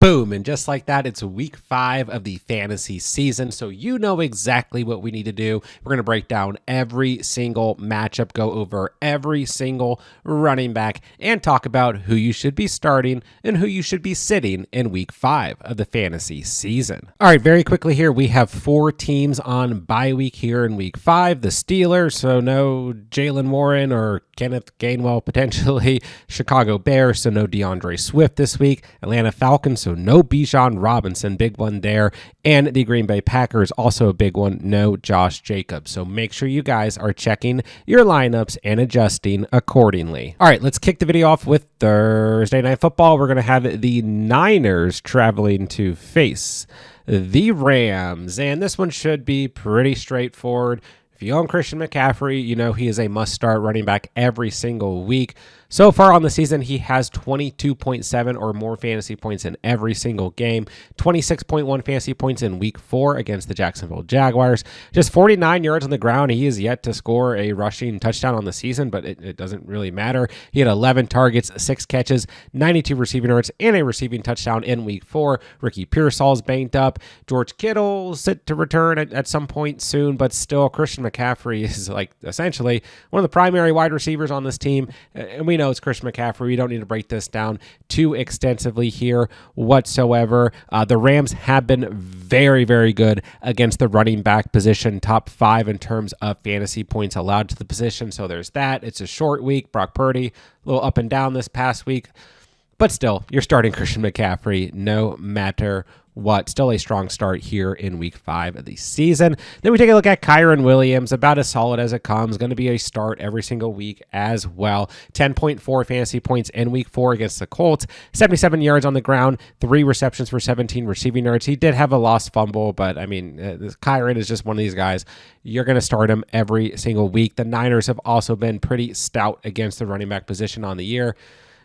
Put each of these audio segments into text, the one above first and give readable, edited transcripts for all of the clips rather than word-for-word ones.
Boom, and just like that, it's week 5 of the fantasy season, so you know exactly what we need to do. We're going to break down every single matchup, go over every single running back, and talk about who you should be starting and who you should be sitting in week 5 of the fantasy season. All right, very quickly here, we have 4 teams on bye week here in week 5. The Steelers, so no Jalen Warren or Kenneth Gainwell potentially. Chicago Bears, so no DeAndre Swift this week. Atlanta Falcons, so no Bijan Robinson, big one there. And the Green Bay Packers, also a big one, no Josh Jacobs. So make sure you guys are checking your lineups and adjusting accordingly. All right, let's kick the video off with Thursday Night Football. We're going to have the Niners traveling to face the Rams, and this one should be pretty straightforward. If you own Christian McCaffrey, you know he is a must-start running back every single week. So far on the season, he has 22.7 or more fantasy points in every single game, 26.1 fantasy points in week 4 against the Jacksonville Jaguars. Just 49 yards on the ground. He is yet to score a rushing touchdown on the season, but it doesn't really matter. He had 11 targets, 6 catches, 92 receiving yards, and a receiving touchdown in week 4. Ricky Pearsall's banked up. George Kittle set to return at some point soon, but still Christian McCaffrey is like essentially one of the primary wide receivers on this team, and we know it's Christian McCaffrey. We don't need to break this down too extensively here whatsoever. The Rams have been very, very good against the running back position, top 5 in terms of fantasy points allowed to the position. So there's that. It's a short week. Brock Purdy, a little up and down this past week. But still, you're starting Christian McCaffrey no matter what. Still a strong start here in week 5 of the season. Then we take a look at Kyren Williams, about as solid as it comes. Going to be a start every single week as well. 10.4 fantasy points in week 4 against the Colts. 77 yards on the ground, 3 receptions for 17 receiving yards. He did have a lost fumble, but I mean, Kyren is just one of these guys. You're going to start him every single week. The Niners have also been pretty stout against the running back position on the year.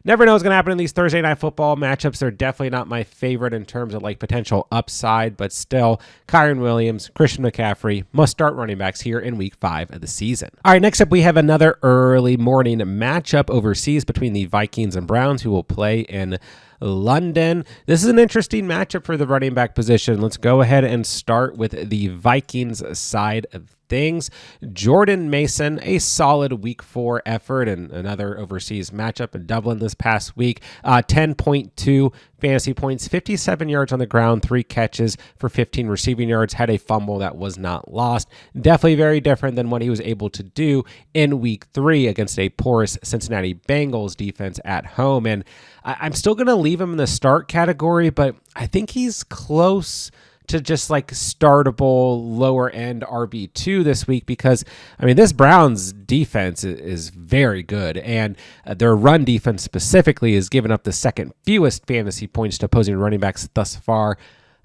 Never know what's going to happen in these Thursday Night Football matchups. They're definitely not my favorite in terms of like potential upside, but still, Kyren Williams, Christian McCaffrey, must start running backs here in week 5 of the season. All right, next up, we have another early morning matchup overseas between the Vikings and Browns, who will play in London. This is an interesting matchup for the running back position. Let's go ahead and start with the Vikings side of things. Jordan Mason, a solid week 4 effort and another overseas matchup in Dublin this past week. 10.2 fantasy points, 57 yards on the ground, 3 catches for 15 receiving yards, had a fumble that was not lost. Definitely very different than what he was able to do in week 3 against a porous Cincinnati Bengals defense at home. And I'm still going to leave him in the start category, but I think he's close to just like startable lower end RB2 this week because, I mean, this Browns defense is very good, and their run defense specifically has given up the second fewest fantasy points to opposing running backs thus far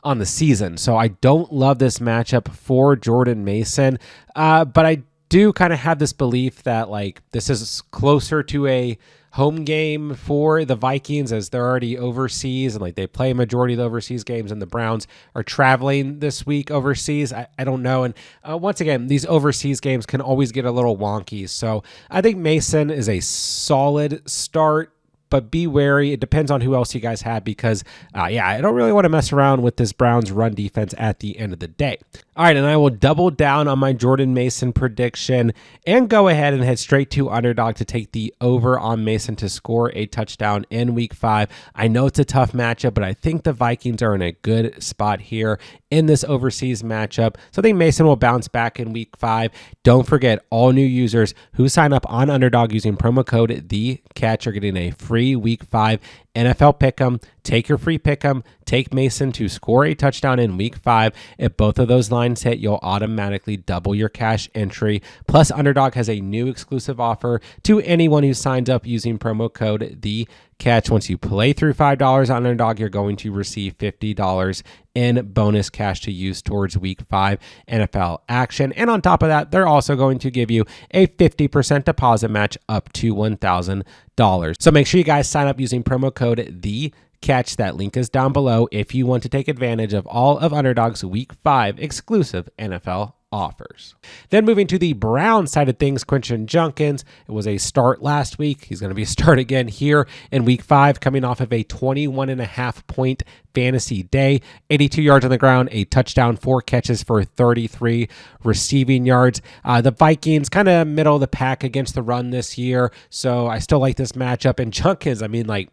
on the season. So I don't love this matchup for Jordan Mason, but I do kind of have this belief that like this is closer to a home game for the Vikings as they're already overseas and like they play a majority of the overseas games, and the Browns are traveling this week overseas. I don't know. And once again, these overseas games can always get a little wonky. So I think Mason is a solid start, but be wary. It depends on who else you guys have because, I don't really want to mess around with this Browns run defense at the end of the day. All right, and I will double down on my Jordan Mason prediction and go ahead and head straight to Underdog to take the over on Mason to score a touchdown in week 5. I know it's a tough matchup, but I think the Vikings are in a good spot here in this overseas matchup. So I think Mason will bounce back in week 5. Don't forget, all new users who sign up on Underdog using promo code THECATCH are getting a free week 5 NFL Pick Em. Take your free Pick Em. Take Mason to score a touchdown in week 5. If both of those lines hit, you'll automatically double your cash entry. Plus, Underdog has a new exclusive offer to anyone who signs up using promo code THECATCH. Once you play through $5 on Underdog, you're going to receive $50 in bonus cash to use towards week 5 NFL action. And on top of that, they're also going to give you a 50% deposit match up to $1,000. So make sure you guys sign up using promo code THECATCH. That link is down below if you want to take advantage of all of Underdog's week 5 exclusive NFL offers. Then moving to the Brown side of things, Quentin Junkins, it was a start last week. He's going to be a start again here in week 5, coming off of a 21.5 point fantasy day, 82 yards on the ground, a touchdown, 4 catches for 33 receiving yards. The Vikings kind of middle of the pack against the run this year, so I still like this matchup. And Junkins, I mean, like,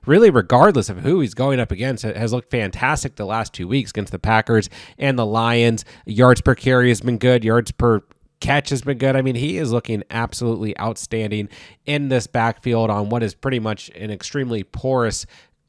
really, regardless of who he's going up against, has looked fantastic the last 2 weeks against the Packers and the Lions. Yards per carry has been good. Yards per catch has been good. I mean, he is looking absolutely outstanding in this backfield on what is pretty much an extremely porous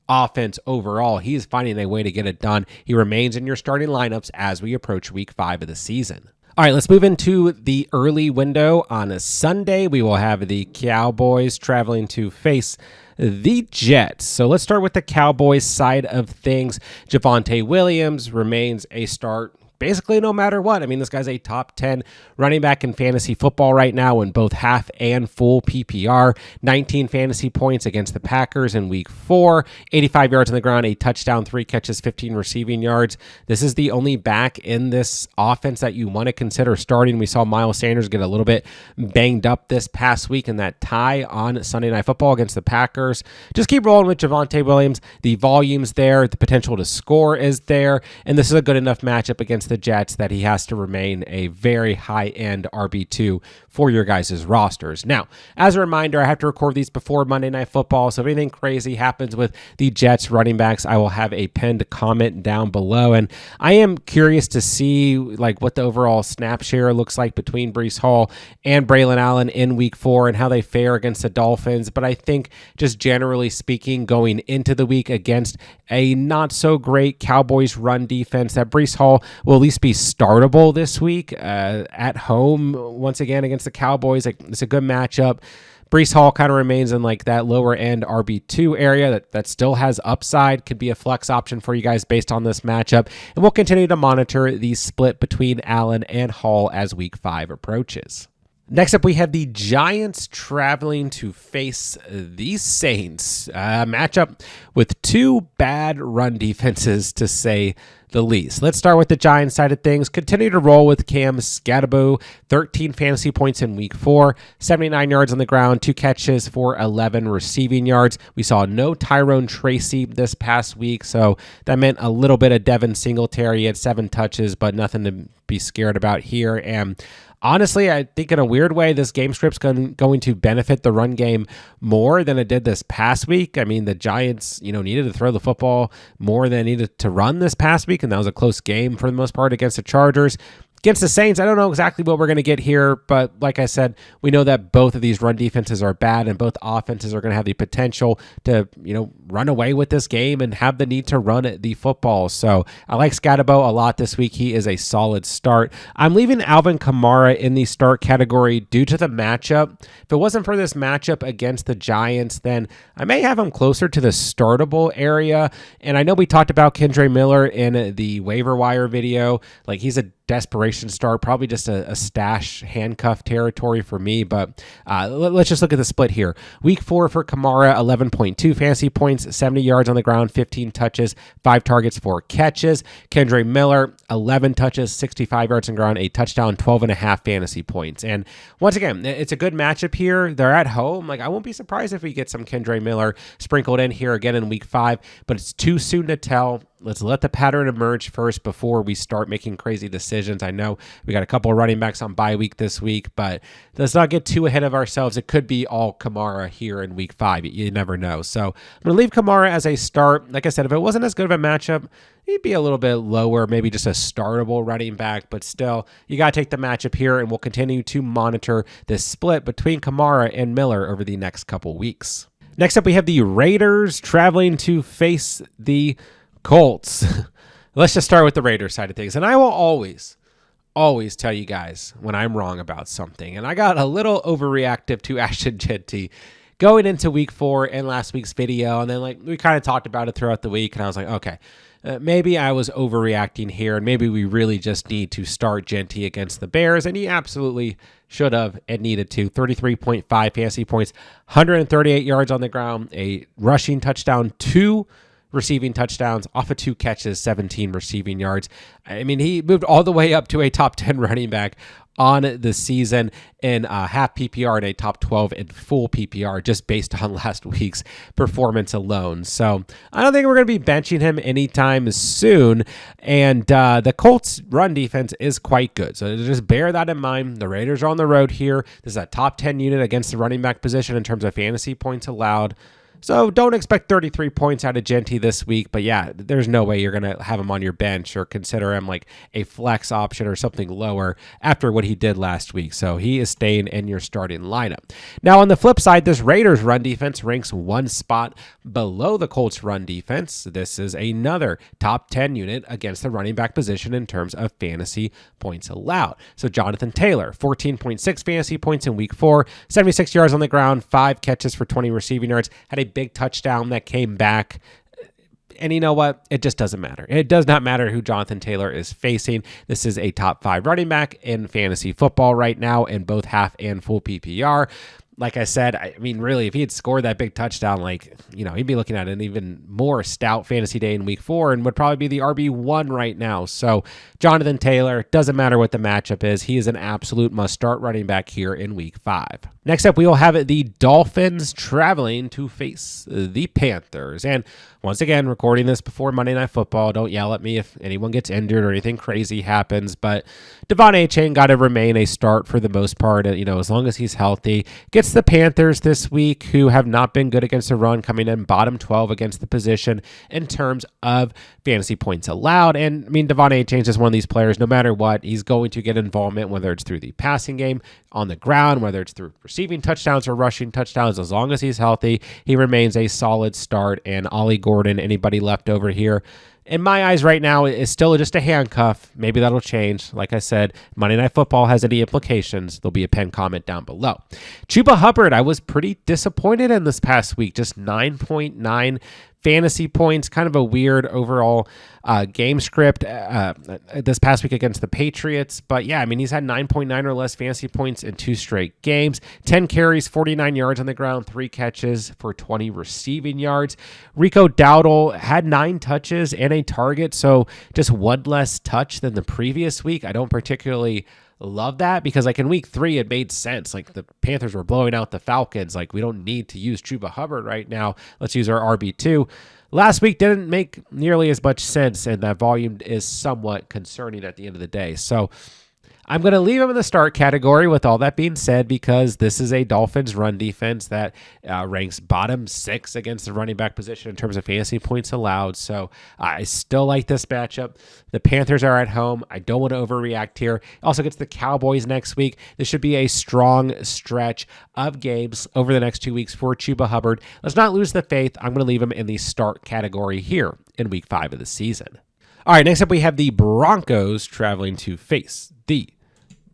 offense overall. He is finding a way to get it done. He remains in your starting lineups as we approach week 5 of the season. All right, let's move into the early window. On a Sunday, we will have the Cowboys traveling to face the Jets. So let's start with the Cowboys side of things. Javonte Williams remains a start basically no matter what. I mean, this guy's a top 10 running back in fantasy football right now in both half and full PPR. 19 fantasy points against the Packers in week 4, 85 yards on the ground, a touchdown, 3 catches, 15 receiving yards. This is the only back in this offense that you want to consider starting. We saw Miles Sanders get a little bit banged up this past week in that tie on Sunday Night Football against the Packers. Just keep rolling with Javonte Williams. The volume's there. The potential to score is there. And this is a good enough matchup against the Jets that he has to remain a very high-end RB2 for your guys' rosters. Now, as a reminder, I have to record these before Monday Night Football, so if anything crazy happens with the Jets running backs, I will have a pinned comment down below, and I am curious to see like what the overall snap share looks like between Breece Hall and Braylon Allen in week 4 and how they fare against the Dolphins, but I think just generally speaking, going into the week against a not-so-great Cowboys run defense, that Breece Hall will at least be startable this week at home once again against the Cowboys. Like, it's a good matchup. Breece Hall kind of remains in like that lower end RB2 area that still has upside, could be a flex option for you guys based on this matchup. And we'll continue to monitor the split between Allen and Hall as week 5 approaches. Next up, we have the Giants traveling to face the Saints. Matchup with 2 bad run defenses, to say the least. Let's start with the Giants side of things. Continue to roll with Cam Skattebo, 13 fantasy points in week 4, 79 yards on the ground, 2 catches for 11 receiving yards. We saw no Tyrone Tracy this past week, so that meant a little bit of Devin Singletary. He had 7 touches, but nothing to be scared about here. And honestly, I think in a weird way, this game script's going to benefit the run game more than it did this past week. I mean, the Giants, needed to throw the football more than needed to run this past week, and that was a close game for the most part against the Chargers. Against the Saints, I don't know exactly what we're going to get here, but like I said, we know that both of these run defenses are bad, and both offenses are going to have the potential to, run away with this game and have the need to run the football. So I like Skattebo a lot this week. He is a solid start. I'm leaving Alvin Kamara in the start category due to the matchup. If it wasn't for this matchup against the Giants, then I may have him closer to the startable area. And I know we talked about Kendre Miller in the waiver wire video. Like, he's a desperation start, probably just a stash handcuff territory for me, but let's just look at the split here. Week 4 for Kamara, 11.2 fantasy points, 70 yards on the ground, 15 touches, 5 targets, 4 catches. Kendre Miller, 11 touches, 65 yards on the ground, a touchdown, 12.5 fantasy points. And once again, it's a good matchup here. They're at home. Like, I won't be surprised if we get some Kendre Miller sprinkled in here again in week 5, but it's too soon to tell. Let's let the pattern emerge first before we start making crazy decisions. I know we got a couple of running backs on bye week this week, but let's not get too ahead of ourselves. It could be all Kamara here in week 5. You never know. So I'm going to leave Kamara as a start. Like I said, if it wasn't as good of a matchup, he'd be a little bit lower, maybe just a startable running back, but still, you got to take the matchup here, and we'll continue to monitor this split between Kamara and Miller over the next couple weeks. Next up, we have the Raiders traveling to face the Colts. Let's just start with the Raiders side of things. And I will always tell you guys when I'm wrong about something. And I got a little overreactive to Ashton Jeanty going into week 4 in last week's video. And then we kind of talked about it throughout the week. And I was like, okay, maybe I was overreacting here. And maybe we really just need to start Jeanty against the Bears. And he absolutely should have and needed to. 33.5 fantasy points, 138 yards on the ground, a rushing touchdown, 2 receiving touchdowns off of 2 catches, 17 receiving yards. I mean, he moved all the way up to a top 10 running back on the season in half PPR and a top 12 in full PPR just based on last week's performance alone. So I don't think we're going to be benching him anytime soon. And the Colts run defense is quite good. So just bear that in mind. The Raiders are on the road here. This is a top 10 unit against the running back position in terms of fantasy points allowed. So don't expect 33 points out of Genty this week, but yeah, there's no way you're going to have him on your bench or consider him like a flex option or something lower after what he did last week. So he is staying in your starting lineup. Now on the flip side, this Raiders run defense ranks 1 spot below the Colts run defense. This is another top 10 unit against the running back position in terms of fantasy points allowed. So Jonathan Taylor, 14.6 fantasy points in week 4, 76 yards on the ground, 5 catches for 20 receiving yards, had a big touchdown that came back. And you know what? It just doesn't matter. It does not matter who Jonathan Taylor is facing. This is a top 5 running back in fantasy football right now in both half and full PPR. Like I said, I mean, really, if he had scored that big touchdown, like, you know, he'd be looking at an even more stout fantasy day in week 4 and would probably be the RB1 right now. So Jonathan Taylor, doesn't matter what the matchup is. He is an absolute must-start running back here in week 5. Next up, we will have the Dolphins traveling to face the Panthers. And once again, recording this before Monday Night Football. Don't yell at me if anyone gets injured or anything crazy happens. But Devon Achane got to remain a start for the most part, you know, as long as he's healthy. Gets the Panthers this week, who have not been good against the run, coming in bottom 12 against the position in terms of fantasy points allowed. And I mean, Devon Achane is just one of these players, no matter what, he's going to get involvement, whether it's through the passing game, on the ground, whether it's through receiving touchdowns or rushing touchdowns. As long as he's healthy, he remains a solid start. And Ollie Gordon, anybody left over here, in my eyes right now, is still just a handcuff. Maybe that'll change. Like I said, Monday Night Football has any implications, there'll be a pinned comment down below. Chuba Hubbard, I was pretty disappointed in this past week. Just 9.9 fantasy points, kind of a weird overall game script this past week against the Patriots. But yeah, I mean, he's had 9.9 or less fantasy points in 2 straight games, 10 carries, 49 yards on the ground, 3 catches for 20 receiving yards. Rico Dowdle had 9 touches and a target, so just 1 less touch than the previous week. I don't particularly love that because like in week 3, it made sense. Like the Panthers were blowing out the Falcons. Like we don't need to use Chuba Hubbard right now. Let's use our RB2. Last week didn't make nearly as much sense, and that volume is somewhat concerning at the end of the day. So I'm going to leave him in the start category with all that being said, because this is a Dolphins run defense that ranks bottom 6 against the running back position in terms of fantasy points allowed. So I still like this matchup. The Panthers are at home. I don't want to overreact here. Also gets the Cowboys next week. This should be a strong stretch of games over the next 2 weeks for Chuba Hubbard. Let's not lose the faith. I'm going to leave him in the start category here in week 5 of the season. All right, next up we have the Broncos traveling to face the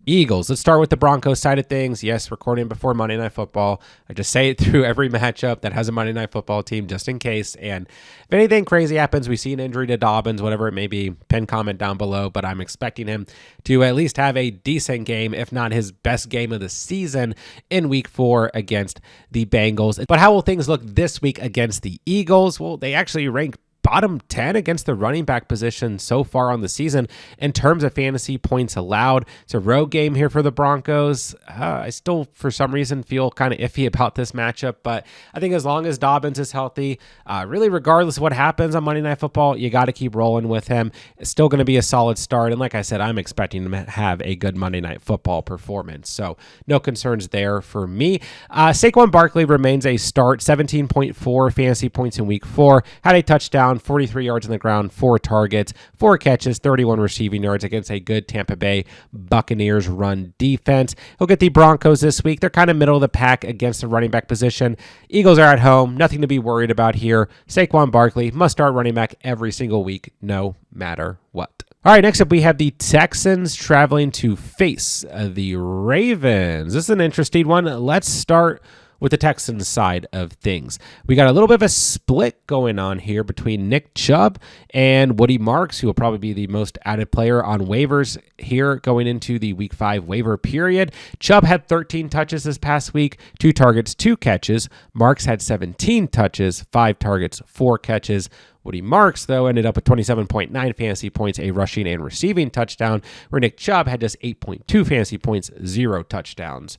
Eagles. Let's start with the Broncos side of things. Yes, recording before Monday Night Football. I just say it through every matchup that has a Monday Night Football team just in case. And if anything crazy happens, we see an injury to Dobbins, whatever it may be, pin comment down below. But I'm expecting him to at least have a decent game, if not his best game of the season in week 4 against the Bengals. But how will things look this week against the Eagles? Well, they actually rank bottom 10 against the running back position so far on the season in terms of fantasy points allowed. It's a road game here for the Broncos. I still, for some reason, feel kind of iffy about this matchup, but I think as long as Dobbins is healthy, really regardless of what happens on Monday Night Football, you got to keep rolling with him. It's still going to be a solid start, and like I said, I'm expecting him to have a good Monday Night Football performance, so no concerns there for me. Saquon Barkley remains a start, 17.4 fantasy points in week 4, had a touchdown, 43 yards on the ground, 4 targets, 4 catches, 31 receiving yards against a good Tampa Bay Buccaneers run defense. He'll get the Broncos this week. They're kind of middle of the pack against the running back position. Eagles are at home. Nothing to be worried about here. Saquon Barkley must start running back every single week, no matter what. All right, next up we have the Texans traveling to face the Ravens. This is an interesting one. Let's start with the Texans side of things. We got a little bit of a split going on here between Nick Chubb and Woody Marks, who will probably be the most added player on waivers here going into the week 5 waiver period. Chubb had 13 touches this past week, 2 targets, 2 catches. Marks had 17 touches, 5 targets, 4 catches. Woody Marks, though, ended up with 27.9 fantasy points, a rushing and receiving touchdown, where Nick Chubb had just 8.2 fantasy points, 0 touchdowns.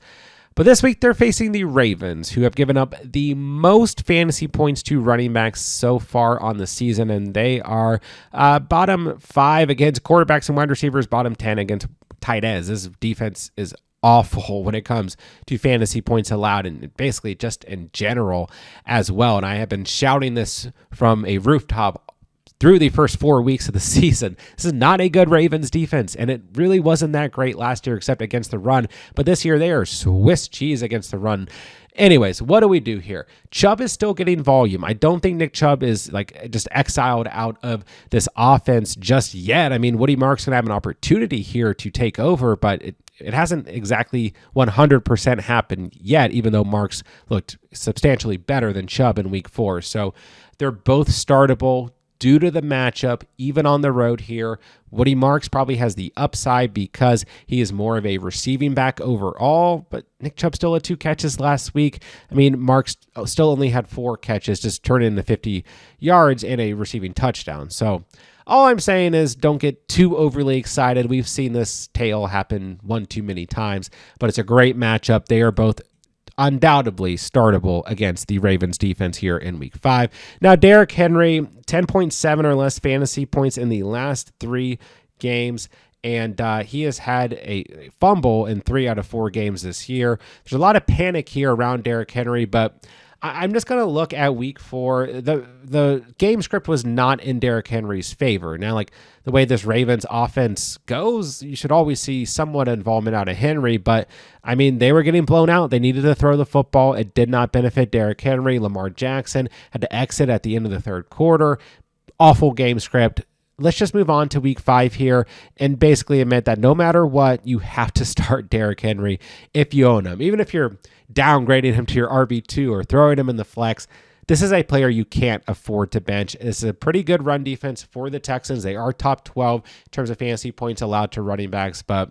But this week, they're facing the Ravens, who have given up the most fantasy points to running backs so far on the season, and they are bottom 5 against quarterbacks and wide receivers, bottom 10 against tight ends. This defense is awful when it comes to fantasy points allowed, and basically just in general as well. And I have been shouting this from a rooftop through the first 4 weeks of the season. This is not a good Ravens defense, and it really wasn't that great last year except against the run. But this year, they are Swiss cheese against the run. Anyways, what do we do here? Chubb is still getting volume. I don't think Nick Chubb is like just exiled out of this offense just yet. I mean, Woody Marks going to have an opportunity here to take over, but it hasn't exactly 100% happened yet, even though Marks looked substantially better than Chubb in week 4. So they're both startable due to the matchup, even on the road here. Woody Marks probably has the upside because he is more of a receiving back overall, but Nick Chubb still had 2 catches last week. I mean, Marks still only had 4 catches, just turned into 50 yards and a receiving touchdown. So all I'm saying is don't get too overly excited. We've seen this tale happen one too many times, but it's a great matchup. They are both undoubtedly startable against the Ravens defense here in week 5. Now, Derrick Henry, 10.7 or less fantasy points in the last 3 games, and he has had a fumble in 3 out of 4 games this year. There's a lot of panic here around Derrick Henry, but I'm just going to look at week 4. The game script was not in Derrick Henry's favor. Now, like the way this Ravens offense goes, you should always see somewhat involvement out of Henry, but I mean, they were getting blown out. They needed to throw the football. It did not benefit Derrick Henry. Lamar Jackson had to exit at the end of the 3rd quarter. Awful game script. Let's just move on to week 5 here and basically admit that no matter what, you have to start Derrick Henry if you own him. Even if you're downgrading him to your RB2 or throwing him in the flex, this is a player you can't afford to bench. This is a pretty good run defense for the Texans. They are top 12 in terms of fantasy points allowed to running backs, but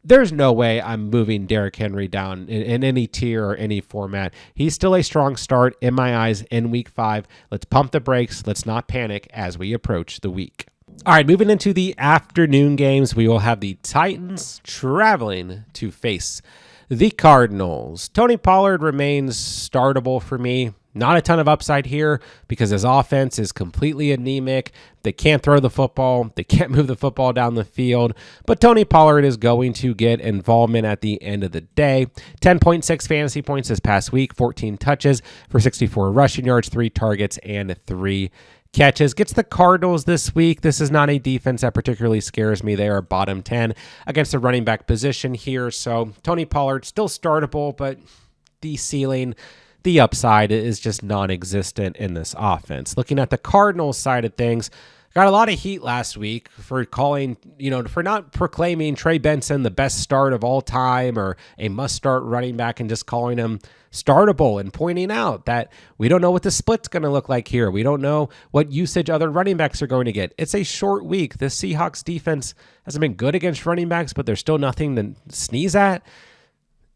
there's no way I'm moving Derrick Henry down in any tier or any format. He's still a strong start in my eyes in week 5. Let's pump the brakes. Let's not panic as we approach the week. All right, moving into the afternoon games, we will have the Titans traveling to face the Cardinals. Tony Pollard remains startable for me. Not a ton of upside here because his offense is completely anemic. They can't throw the football. They can't move the football down the field. But Tony Pollard is going to get involvement at the end of the day. 10.6 fantasy points this past week, 14 touches for 64 rushing yards, 3 targets, and 3 catches. Gets the Cardinals this week. This is not a defense that particularly scares me. They are bottom 10 against the running back position here. So Tony Pollard still startable, but the ceiling, the upside is just non-existent in this offense. Looking at the Cardinals side of things, got a lot of heat last week for calling, for not proclaiming Trey Benson the best start of all time or a must-start running back and just calling him startable and pointing out that we don't know what the split's going to look like here. We don't know what usage other running backs are going to get. It's a short week. The Seahawks defense hasn't been good against running backs, but there's still nothing to sneeze at.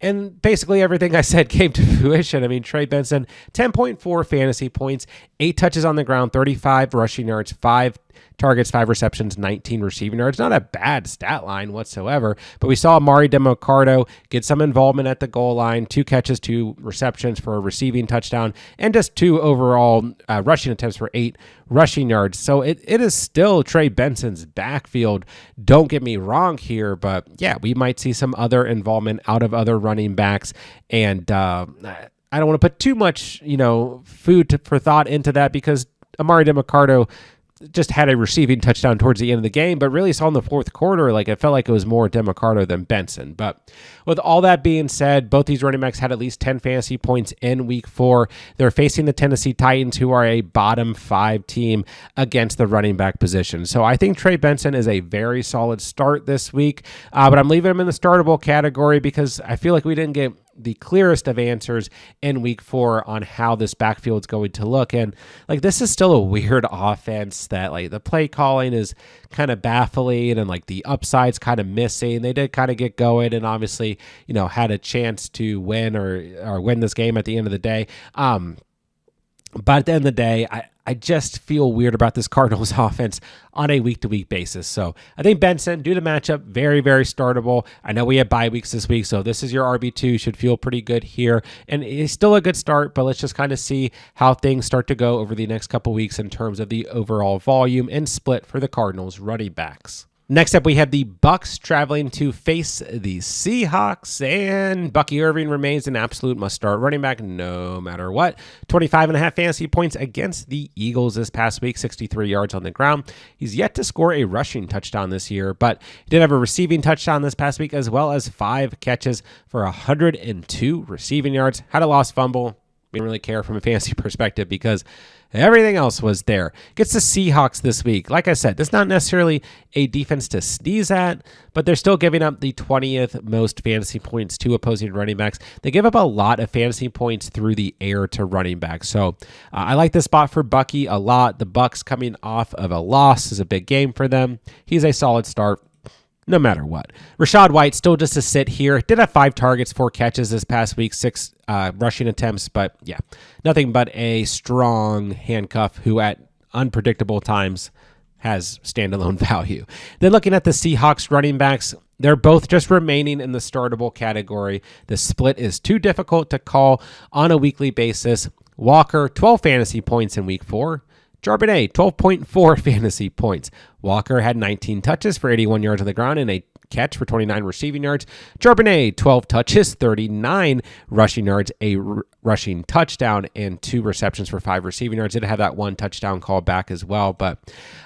And basically everything I said came to fruition. I mean, Trey Benson, 10.4 fantasy points, 8 touches on the ground, 35 rushing yards, 5 targets, 5 receptions, 19 receiving yards. Not a bad stat line whatsoever. But we saw Amari DeMarcado get some involvement at the goal line, 2 catches, 2 receptions for a receiving touchdown, and just 2 overall rushing attempts for 8 rushing yards. So it is still Trey Benson's backfield. Don't get me wrong here, but yeah, we might see some other involvement out of other running backs. And I don't want to put too much, food for thought into that because Amari DeMarcado just had a receiving touchdown towards the end of the game, but really saw in the 4th quarter, like it felt like it was more DeMarcado than Benson. But with all that being said, both these running backs had at least 10 fantasy points in week 4. They're facing the Tennessee Titans, who are a bottom 5 team against the running back position. So I think Trey Benson is a very solid start this week, but I'm leaving him in the startable category because I feel like we didn't get the clearest of answers in week 4 on how this backfield is going to look. And like, this is still a weird offense that like the play calling is kind of baffling and like the upside's kind of missing. They did kind of get going and obviously, you know, had a chance to win or win this game at the end of the day. But at the end of the day, I just feel weird about this Cardinals offense on a week-to-week basis. So I think Benson, due to matchup, very, very startable. I know we have bye weeks this week, so this is your RB2. Should feel pretty good here. And it's still a good start, but let's just kind of see how things start to go over the next couple weeks in terms of the overall volume and split for the Cardinals running backs. Next up, we have the Bucs traveling to face the Seahawks, and Bucky Irving remains an absolute must-start running back no matter what. 25.5 fantasy points against the Eagles this past week, 63 yards on the ground. He's yet to score a rushing touchdown this year, but he did have a receiving touchdown this past week as well as 5 catches for 102 receiving yards. Had a lost fumble. We didn't really care from a fantasy perspective because everything else was there. Gets the Seahawks this week. Like I said, this is not necessarily a defense to sneeze at, but they're still giving up the 20th most fantasy points to opposing running backs. They give up a lot of fantasy points through the air to running backs. So I like this spot for Bucky a lot. The Bucs coming off of a loss is a big game for them. He's a solid start no matter what. Rachaad White still just a sit here. Did have 5 targets, 4 catches this past week, 6 rushing attempts, but yeah, nothing but a strong handcuff who at unpredictable times has standalone value. Then looking at the Seahawks running backs, they're both just remaining in the startable category. The split is too difficult to call on a weekly basis. Walker, 12 fantasy points in week 4. Charbonnet, 12.4 fantasy points. Walker had 19 touches for 81 yards on the ground and a catch for 29 receiving yards. Charbonnet, 12 touches, 39 rushing yards, a rushing touchdown, and 2 receptions for 5 receiving yards. Did have that 1 touchdown call back as well. But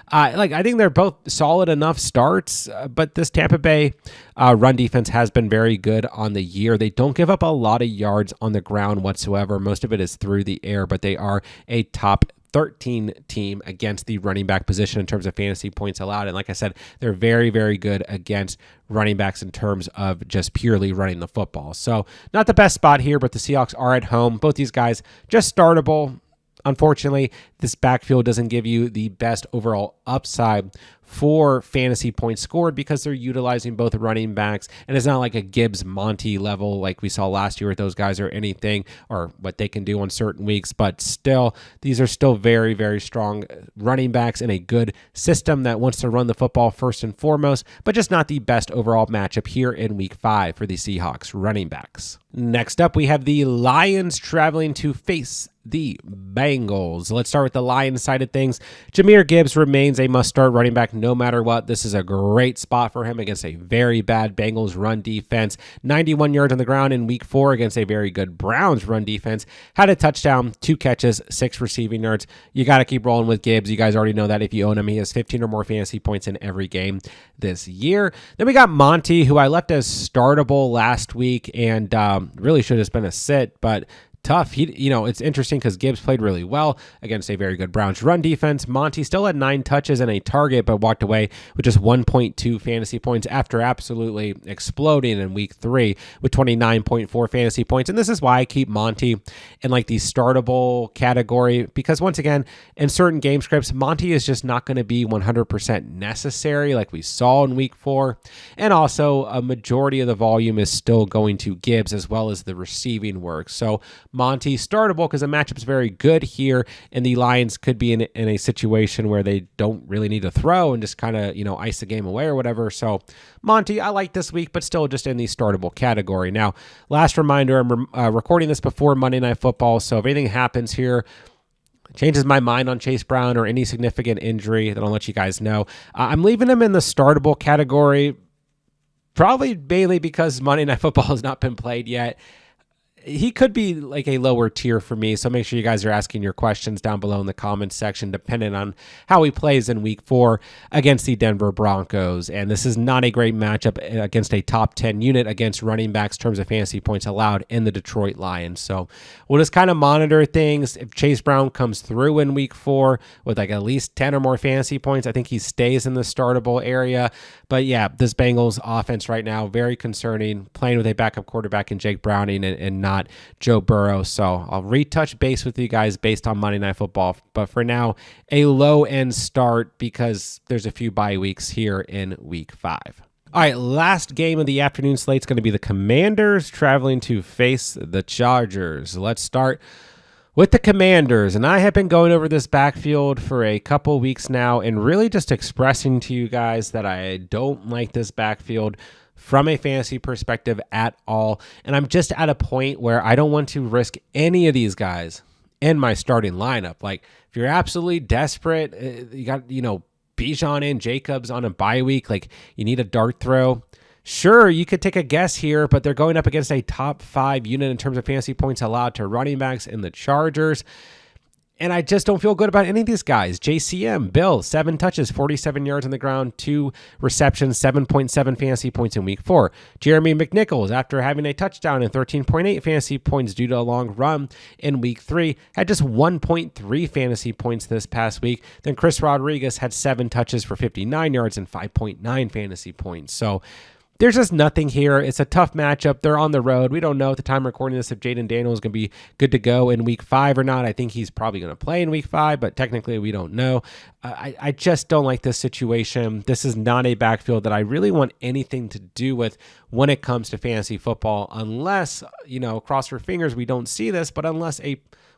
I think they're both solid enough starts. But this Tampa Bay run defense has been very good on the year. They don't give up a lot of yards on the ground whatsoever. Most of it is through the air, but they are a top 13 team against the running back position in terms of fantasy points allowed. And like I said, they're very, very good against running backs in terms of just purely running the football. So not the best spot here, but the Seahawks are at home. Both these guys just startable. Unfortunately, this backfield doesn't give you the best overall upside for fantasy points scored because they're utilizing both running backs, and it's not like a Gibbs-Monty level like we saw last year with those guys or anything, or what they can do on certain weeks, but still, these are still very, very strong running backs in a good system that wants to run the football first and foremost, but just not the best overall matchup here in week 5 for the Seahawks running backs. Next up, we have the Lions traveling to face the Bengals. Let's start with the Lions side of things. Jahmyr Gibbs remains a must-start running back no matter what. This is a great spot for him against a very bad Bengals run defense. 91 yards on the ground in week 4 against a very good Browns run defense. Had a touchdown, 2 catches, 6 receiving yards. You got to keep rolling with Gibbs. You guys already know that if you own him. He has 15 or more fantasy points in every game this year. Then we got Monty, who I left as startable last week and really should have been a sit, but tough. It's interesting because Gibbs played really well against a very good Browns run defense. Monty still had 9 touches and a target, but walked away with just 1.2 fantasy points after absolutely exploding in week 3 with 29.4 fantasy points. And this is why I keep Monty in like the startable category, because once again, in certain game scripts, Monty is just not going to be 100% necessary like we saw in week 4. And also a majority of the volume is still going to Gibbs as well as the receiving work. So Monty startable because the matchup's very good here, and the Lions could be in a situation where they don't really need to throw and just kind of, ice the game away or whatever. So Monty, I like this week, but still just in the startable category. Now, last reminder, I'm recording this before Monday Night Football, so if anything happens here, changes my mind on Chase Brown or any significant injury, then I'll let you guys know. I'm leaving him in the startable category, probably mainly because Monday Night Football has not been played yet. he could be like a lower tier for me. So make sure you guys are asking your questions down below in the comments section, depending on how he plays in week 4 against the Denver Broncos. And this is not a great matchup against a top 10 unit against running backs in terms of fantasy points allowed in the Detroit Lions. So we'll just kind of monitor things. If Chase Brown comes through in week 4 with like at least 10 or more fantasy points, I think he stays in the startable area. But yeah, this Bengals offense right now, very concerning, playing with a backup quarterback in Jake Browning and not Joe Burrow. So I'll retouch base with you guys based on Monday Night Football. But for now, a low-end start because there's a few bye weeks here in week 5. All right, last game of the afternoon slate is going to be the Commanders traveling to face the Chargers. Let's start with the Commanders, and I have been going over this backfield for a couple weeks now and really just expressing to you guys that I don't like this backfield from a fantasy perspective at all. And I'm just at a point where I don't want to risk any of these guys in my starting lineup. Like, if you're absolutely desperate, you got, Bijan and Jacobs on a bye week, like you need a dart throw. Sure, you could take a guess here, but they're going up against a top 5 unit in terms of fantasy points allowed to running backs in the Chargers. And I just don't feel good about any of these guys. JCM, Bill, 7 touches, 47 yards on the ground, 2 receptions, 7.7 fantasy points in week 4. Jeremy McNichols, after having a touchdown and 13.8 fantasy points due to a long run in week 3, had just 1.3 fantasy points this past week. Then Chris Rodriguez had 7 touches for 59 yards and 5.9 fantasy points. So there's just nothing here. It's a tough matchup. They're on the road. We don't know at the time of recording this if Jaden Daniels is going to be good to go in week 5 or not. I think he's probably going to play in week 5, but technically we don't know. I just don't like this situation. This is not a backfield that I really want anything to do with when it comes to fantasy football, unless, cross your fingers, we don't see this, but unless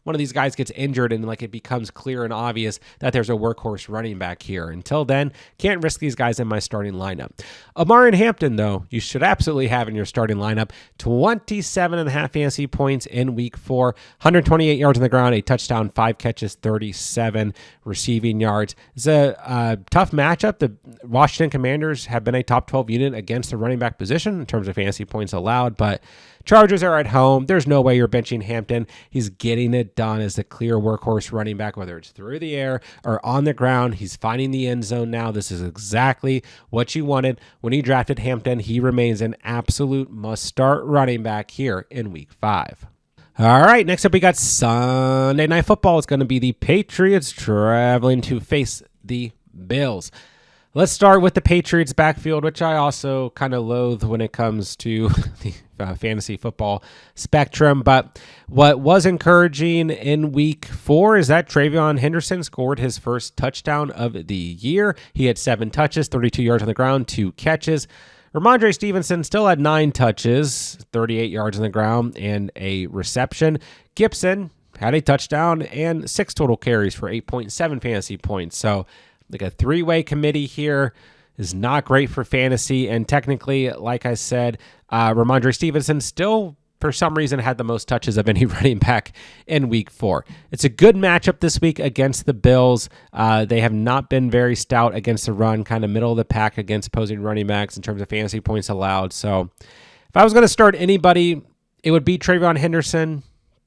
one of these guys gets injured and like it becomes clear and obvious that there's a workhorse running back here. Until then, can't risk these guys in my starting lineup. Amar and Hampton, though, you should absolutely have in your starting lineup. 27.5 fantasy points in week 4, 128 yards on the ground, a touchdown, 5 catches, 37 receiving yards. It's a tough matchup. The Washington Commanders have been a top 12 unit against the running back position in terms of fantasy points allowed, but Chargers are at home. There's no way you're benching Hampton. He's getting it done as the clear workhorse running back, whether it's through the air or on the ground. He's finding the end zone now. This is exactly what you wanted when he drafted Hampton. He remains an absolute must-start running back here in week 5. All right, next up we got Sunday Night Football. It's going to be the Patriots traveling to face the Bills. Let's start with the Patriots backfield, which I also kind of loathe when it comes to the fantasy football spectrum. But what was encouraging in week 4 is that Travion Henderson scored his first touchdown of the year. He had 7 touches, 32 yards on the ground, 2 catches. Ramondre Stevenson still had 9 touches, 38 yards on the ground, and a reception. Gibson had a touchdown and 6 total carries for 8.7 fantasy points. So like a 3-way committee here is not great for fantasy. And technically, like I said, Ramondre Stevenson still, for some reason, had the most touches of any running back in week 4. It's a good matchup this week against the Bills. They have not been very stout against the run, kind of middle of the pack against opposing running backs in terms of fantasy points allowed. So if I was going to start anybody, it would be Travion Henderson.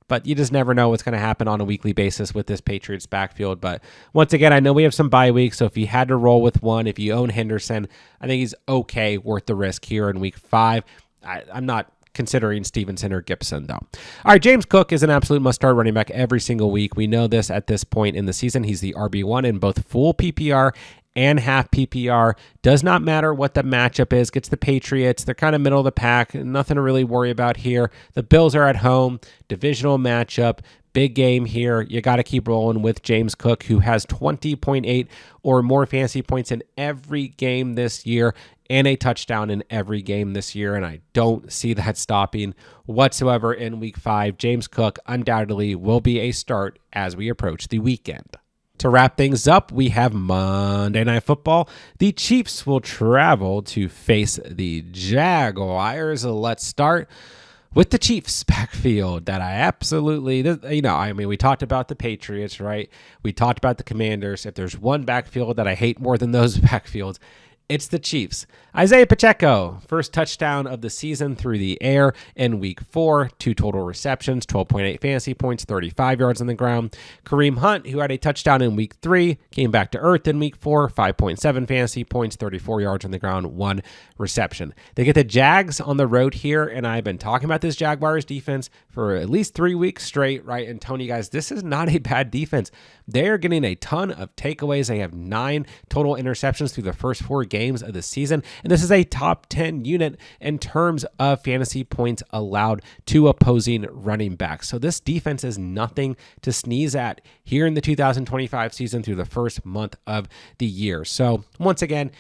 But you just never know what's going to happen on a weekly basis with this Patriots backfield. But once again, I know we have some bye weeks, so if you had to roll with one, if you own Henderson, I think he's okay, worth the risk here in week 5. I'm not considering Stevenson or Gibson, though. All right, James Cook is an absolute must-start running back every single week. We know this at this point in the season. He's the RB1 in both full PPR and half PPR. Does not matter what the matchup is. Gets the Patriots. They're kind of middle of the pack. Nothing to really worry about here. The Bills are at home. Divisional matchup. Big game here. You got to keep rolling with James Cook, who has 20.8 or more fantasy points in every game this year and a touchdown in every game this year. And I don't see that stopping whatsoever in week 5. James Cook undoubtedly will be a start as we approach the weekend. To wrap things up, we have Monday Night Football. The Chiefs will travel to face the Jaguars. Let's start with the Chiefs backfield that I absolutely, we talked about the Patriots, right? We talked about the Commanders. If there's one backfield that I hate more than those backfields, It's the Chiefs. Isaiah Pacheco, first touchdown of the season through the air in week 4, 2 total receptions, 12.8 fantasy points, 35 yards on the ground. Kareem Hunt, who had a touchdown in week 3, came back to earth in week 4, 5.7 fantasy points, 34 yards on the ground, 1 reception. They get the Jags on the road here, and I've been talking about this Jaguars defense for at least 3 weeks straight, right? And telling you guys, this is not a bad defense. They are getting a ton of takeaways. They have 9 total interceptions through the first 4 games of the season, and this is a top 10 unit in terms of fantasy points allowed to opposing running backs. So this defense is nothing to sneeze at here in the 2025 season through the first month of the year. So once again,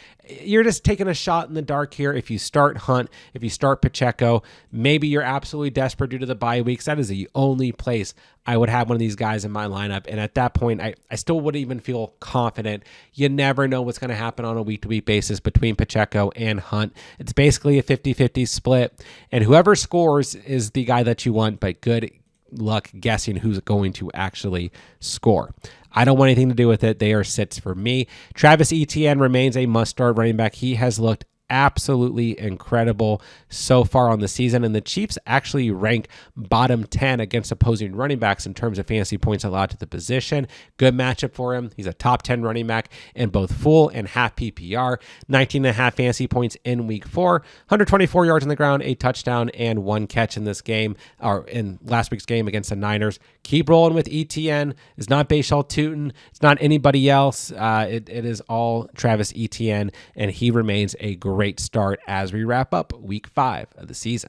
you're just taking a shot in the dark here. If you start Hunt, if you start Pacheco, maybe you're absolutely desperate due to the bye weeks. That is the only place I would have one of these guys in my lineup. And at that point, I still wouldn't even feel confident. You never know what's going to happen on a week-to-week basis between Pacheco and Hunt. It's basically a 50-50 split. And whoever scores is the guy that you want, but good luck guessing who's going to actually score. I don't want anything to do with it. They are sits for me. Travis Etienne remains a must-start running back. He has looked absolutely incredible so far on the season, and the Chiefs actually rank bottom 10 against opposing running backs in terms of fantasy points allowed to the position. Good matchup for him. He's a top 10 running back in both full and half PPR. 19.5 fantasy points in week 4, 124 yards on the ground, a touchdown, and 1 catch in this game, or in last week's game against the Niners. Keep rolling with Etienne. It's not Bashal Tootin. It's not anybody else. It is all Travis Etienne, and he remains a great start as we wrap up week 5 of the season.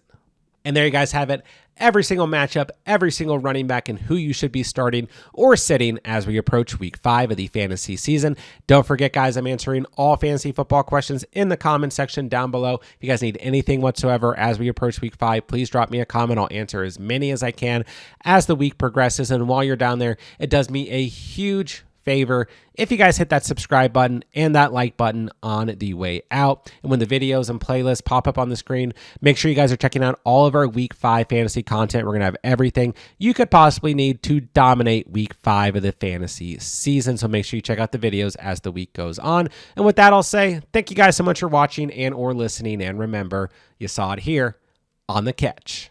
And there you guys have it. Every single matchup, every single running back, and who you should be starting or sitting as we approach week 5 of the fantasy season. Don't forget, guys, I'm answering all fantasy football questions in the comment section down below. If you guys need anything whatsoever as we approach week 5, please drop me a comment. I'll answer as many as I can as the week progresses. And while you're down there, it does me a huge favor if you guys hit that subscribe button and that like button on the way out. And when the videos and playlists pop up on the screen, make sure you guys are checking out all of our week 5 fantasy content. We're going to have everything you could possibly need to dominate week 5 of the fantasy season. So make sure you check out the videos as the week goes on. And with that, I'll say thank you guys so much for watching and or listening. And remember, you saw it here on The Catch.